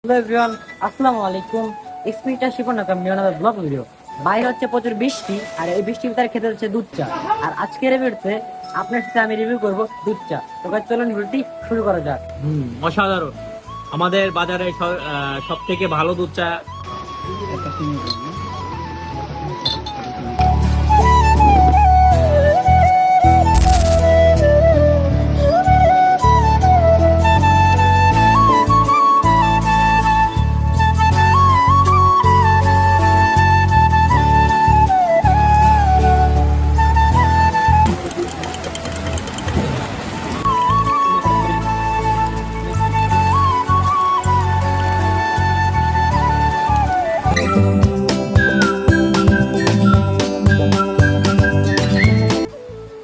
Hello everyone, আসসালামু আলাইকুম। স্পিডটা শিপন কোম্পানি ওনাদের ব্লগ ভিডিও। বাইরে হচ্ছে প্রচুর বৃষ্টি, আর এই বৃষ্টির ভিতরে খেতে হচ্ছে দুধ চা। আর আজকের রিভিউতে আপনার সাথে আমি রিভিউ করব দুধ চা। তো গাইস চলুন ভিডিওটি শুরু করা যাক। অসাধারণ। আমাদের বাজারে সব থেকে ভালো দুধ চা।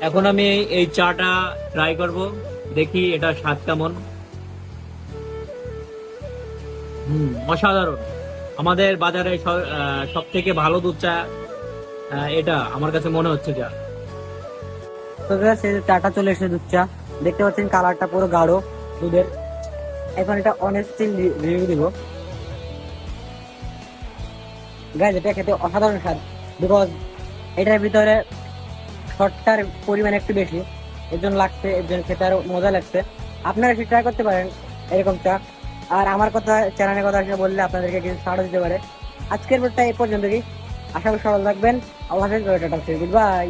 এখন আমি এই চাটা ট্রাই করব, দেখি এটা স্বাদ কেমন। অসাধারণ। আমাদের বাজারে সব থেকে ভালো দুধ চা এটা আমার কাছে মনে হচ্ছে যা। তো গাইস এই যে চাটা চলে এসেছে, দুধ চা দেখতে পাচ্ছেন, কালারটা পুরো গাঢ় দুধের। এখন এটা অনেস্টি রিভিউ দিব। গাইস এটা খেতে অসাধারণ স্বাদ, বিকজ এটার ভিতরে শর্টটার পরিমাণ একটু বেশি, এর জন্য লাগছে, এর জন্য খেতে আরো মজা লাগছে। আপনারা একটু ট্রাই করতে পারেন এরকম চা। আর আমার কথা, চ্যানেলের কথা হিসেবে বললে আপনাদেরকে কিছু ছাড় দিতে পারে। আজকের ভিডিওটা এই পর্যন্তই। আশা করি সবাই থাকবেন। আল্লাহ হাফেজ, গুড বাই।